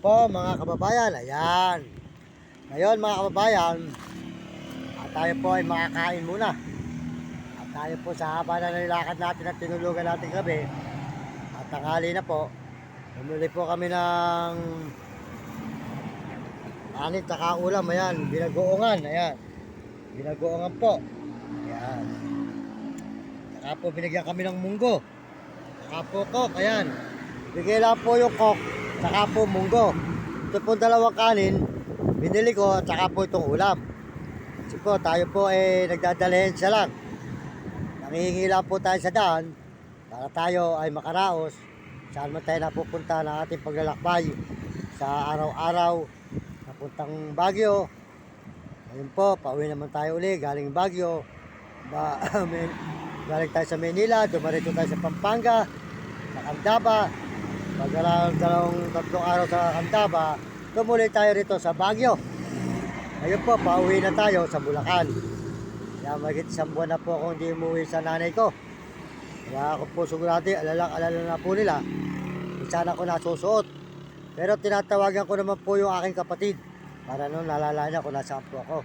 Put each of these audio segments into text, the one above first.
po mga kababayan, ayan. Ngayon mga kababayan, tayo po ay makakain muna. At tayo po sa haba na nilakad natin at tinulugan natin gabi. At tanghali na po, bumili po kami ng anit at ulam, ayan, binagoongan, ayan. Binagoongan po. Ayan. Saka po binigyan kami ng munggo. Saka po kok, ayan. Bigay lang po yung kok, saka po munggo. Ito po dalawang kanin, binili ko at saka po itong ulam. Kasi po tayo po ay nagdadalihensya lang. Nangihingi lang po tayo sa daan para tayo ay makaraos saan man tayo napupunta ng ating paglalakbay sa araw-araw napuntang Baguio. Ngayon po, pauwi naman tayo uli galing Baguio. Galing tayo sa Manila, dumarito tayo sa Pampanga, sa Candaba. Tatlong araw sa Candaba, tumuloy tayo rito sa Baguio. Ngayon po, pauwi na tayo sa Bulacan. Kaya magigit isang buwan na po ako hindi umuwi sa nanay ko. Kaya ako po sigurado, alala na po nila. Sana ko nasusuot. Pero tinatawagan ko naman po yung aking kapatid. Para noon nalala niya kung nasaan po ako.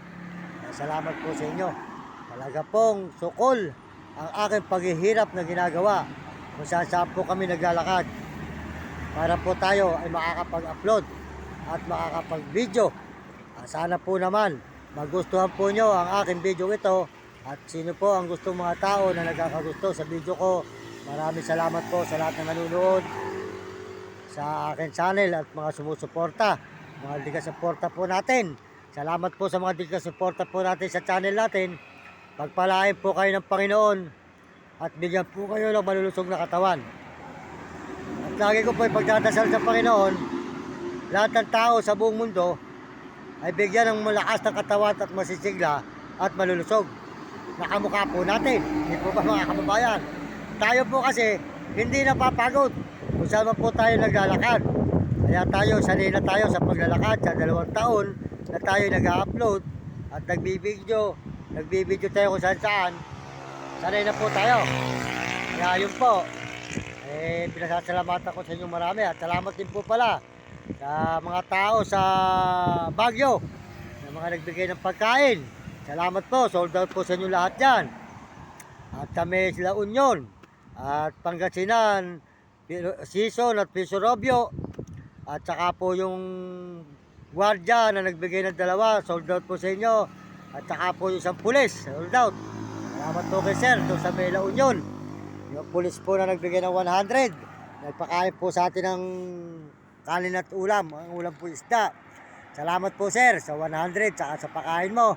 Kaya salamat po sa inyo. Talaga pong sukol ang aking paghihirap na ginagawa. Kung saan po kami naglalakad. Para po tayo ay makakapag-upload at makakapag-video. Sana po naman magustuhan po nyo ang aking video ito. At sino po ang gustong mga tao na nagkakagusto sa video ko. Maraming salamat po sa lahat ng nanonood sa aking channel at mga sumusuporta. Mga diga-suporta po natin. Salamat po sa mga diga-suporta po natin sa channel natin. Pagpalain po kayo ng Panginoon at bigyan po kayo ng malulusog na katawan. At lagi ko po ipagdadasal sa Panginoon, lahat ng tao sa buong mundo ay bigyan ng malakas ng katawan at masisigla at malulusog. Nakamukha po natin. Hindi po ba mga kababayan? Tayo po kasi hindi napapagod kung saan po tayo naglalakad. Kaya tayo, sanay na tayo sa paglalakad sa 2 taon na tayo nag-upload at nagbibideo tayo kung saan saan. Sanay na po tayo. Kaya yun po, pinasasalamatan ko sa inyo marami at salamat din po pala sa mga tao sa Baguio na mga nagbigay ng pagkain. Salamat po, sold out po sa inyo lahat dyan. At kami sila Union at Pangasinan, Season at Pisorobio at saka po yung Guardia na nagbigay ng 2, sold out po sa inyo. At saka po yung isang pulis, sold out. Salamat po kay Sir doon sa Mela Union. Yung pulis po na nagbigay ng 100, nagpakain po sa atin ng kanin at ulam. Ang ulam po isda. Salamat po Sir sa 100 saka sa pakain mo.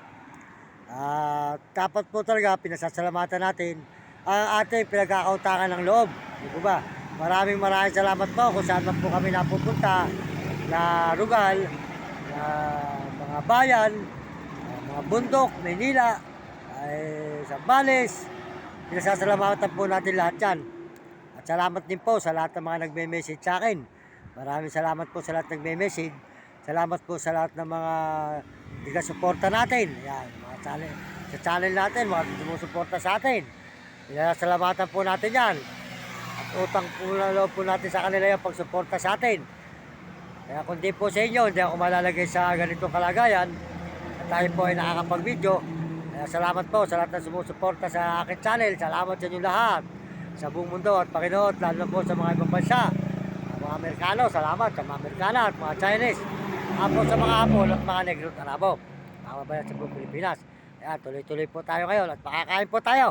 Dapat po talaga pinasasalamatan natin ang ating pinagkakautakan ng loob. Di ba? Maraming salamat po kung saan man po kami napupunta na lugar, na mga bayan, mga bundok, Manila, Zambales. Pinasasalamatan po natin lahat yan. At salamat din po sa lahat ng mga nagme-message sa akin. Maraming salamat po sa lahat ng nagme-message. Salamat po sa lahat ng mga taga-suporta natin. Yan, mga sa channel natin, mga sumusuporta sa atin. Pinasasalamatan po natin yan. At utang po na loob po natin sa kanila yung pagsuporta sa atin. Kaya kung di po sa inyo, hindi ako malalagay sa ganitong kalagayan. At tayo po ay nakakapag-video. Kaya salamat po sa lahat ng sumusuporta sa aking channel. Salamat sa inyo lahat. Sa buong mundo at Panginoon, lalo na po sa mga ibang bansa. Mga Amerikano, salamat sa mga Amerikana at mga Chinese. Apo sa mga Apol at mga Negro at Arabo. Mga babayan sa buong Pilipinas. Kaya tuloy-tuloy po tayo ngayon at makakain po tayo.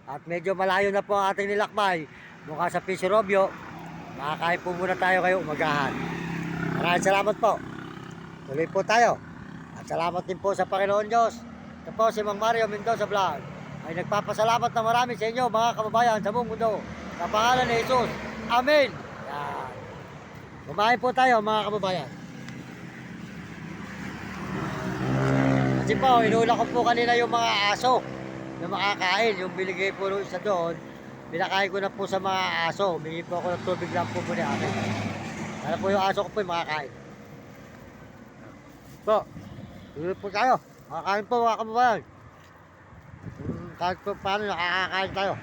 At medyo malayo na po ang ating nilakbay. Mukha sa Pisorobio. Makakain po muna tayo kayo umagahan. Maraming salamat po. Tuloy po tayo. At salamat din po sa Panginoon Diyos. Ito po si Mang Mario Mendoza Vlog. Ay nagpapasalamat na marami sa inyo mga kababayan sa buong mundo. Sa pangalan ni Jesus. Amen. Yan. Kumain po tayo mga kababayan. Kasi po, inula ko po kanina yung mga aso na makakain. Yung biligay po isa doon, pinakain ko na po sa mga aso. Bigay po ako ng tubig lang po muna akin. Para po yung aso ko po yung makakain. Po, tuloy po tayo. Makakain po mga kababayan. Kahit po paano nakakain tayo.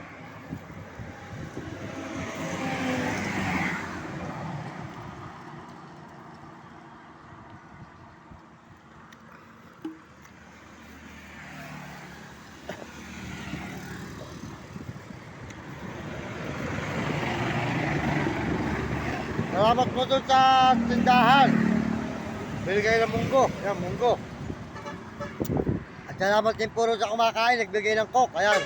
Salamat po doon sa tindahan. Bili kayo ng munggo. Ayan, munggo. At salamat din po sa kumakain. Nagbigay ng coke. Ayan.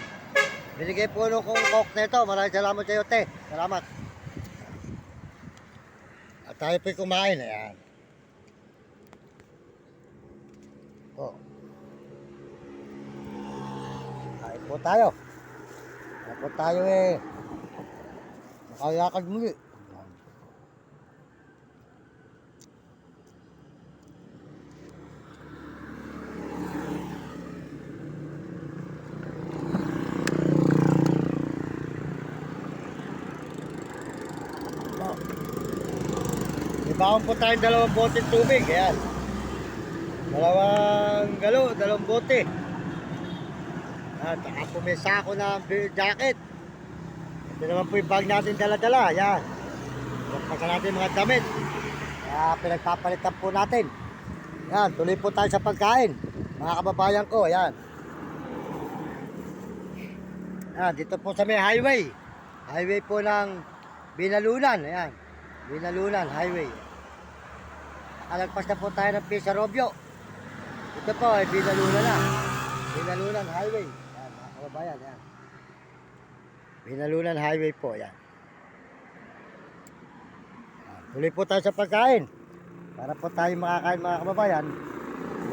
Binigay po nung kong coke na ito. Maraming salamat sa iyo, te. Salamat. At tayo po'y kumain. Ayan. Oh. Kain po tayo. Kain po tayo eh. Makayakad muli. Ibaon po tayong dalawang bote tubig. Ayan. Dalawang bote. At saka po may sako na jacket. Ito naman po yung bag natin dala-dala. Ayan. Pagpasa natin mga damit. Kaya pinagpapalitan po natin. Ayan. Tuloy po tayo sa pagkain. Mga kababayan ko. Ayan. Ayan. Dito po sa may highway. Highway po ng Binalunan. Ayan. Binalunan Highway. Nakalagpas na po tayo ng Pisa Robio. Ito po ay Binalunan na. Binalunan Highway. Ayan, mga kababayan. Ayan. Binalunan Highway po. Ayan. Tuloy po tayo sa pagkain. Para po tayo makakain mga kababayan.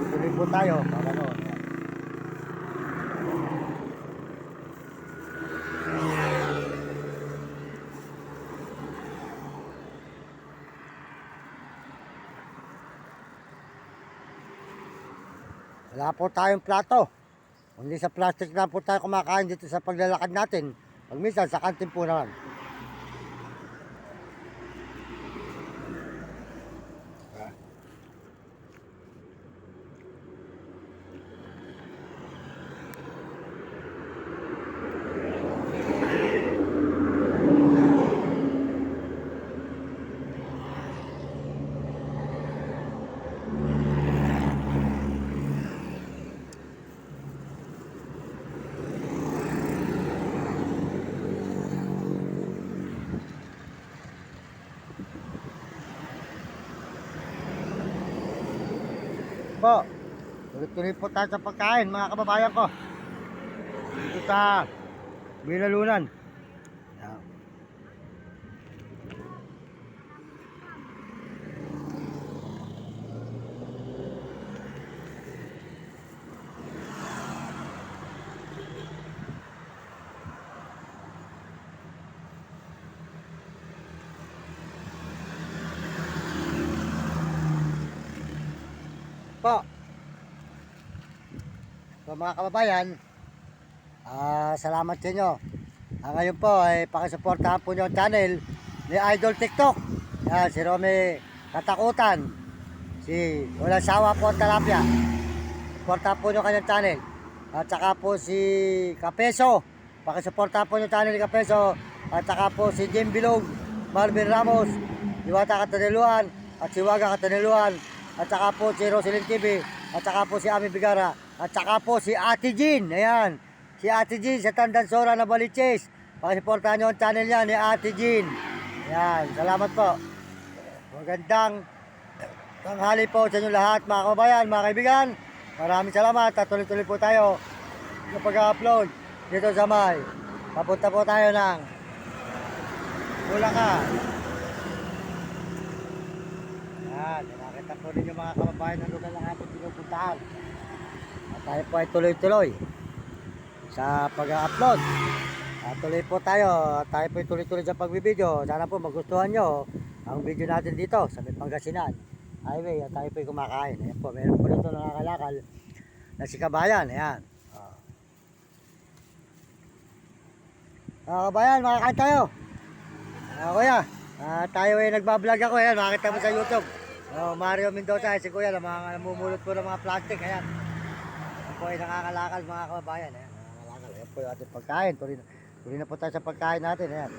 Tuloy po tayo. Para no. Wala po tayong plato. Kundi sa plastic na po tayo kumakain dito sa paglalakad natin. Pag minsan sa kantin po naman. Po, tuloy-tuloy po tayo sa pagkain mga kababayan ko. Dito sa Binalunan. Yan. Po. So mga kababayan, salamat sa inyo. Ngayon po ay pakisuportahan po nyo ang channel ni Idol TikTok. Yan, si Romy Katakutan. Si Walang Sawa po ang Talapia. Suportahan po nyo kanyang channel. At saka po si Kapeso. Pakisuportahan po nyo channel ni Kapeso. At saka po si Jim Bilog, Marvin Ramos, Diwata Kataniluan, at si Waga Kataniluan. At saka po si Roselyn TV. At saka po si Ami Bigara. At saka po si Ate Jean. Ayan. Si Ate Jean sa Tandansora na Baliches. Pakisuportahan nyo ang channel niya ni Ate Jean. Ayan. Salamat po. Magandang tanghali po sa inyo lahat mga kababayan, mga kaibigan. Maraming salamat at tuloy-tuloy po tayo sa pag-upload dito sa May. Papunta po tayo ng Bulacan. Ayan. Nakita po ninyo mga kababayan ng lugar ng ating pinupuntahan. At tayo po ay tuloy-tuloy sa pag-upload. Tuloy po tayo. Tayo po ay tuloy-tuloy sa pagbibideo. Sana po magustuhan nyo ang video natin dito sa may Pangasinan Highway. At tayo po ay kumakain. Ayan po, meron po dito nakakalakal na si Kabayan. Ayan. Mga kabayan, makakain tayo. Kuya, tayo ay nagbablog ako. Ayan, makakita mo sa YouTube. Mario Mendoza, si Kuya, namumulot po ng mga plastic. Ayan. Ayan po ay nakakalakal mga kababayan. Ayan, nakakalakal. Ayan po yung ating pagkain. Tuloy na po tayo sa pagkain natin. Ayan.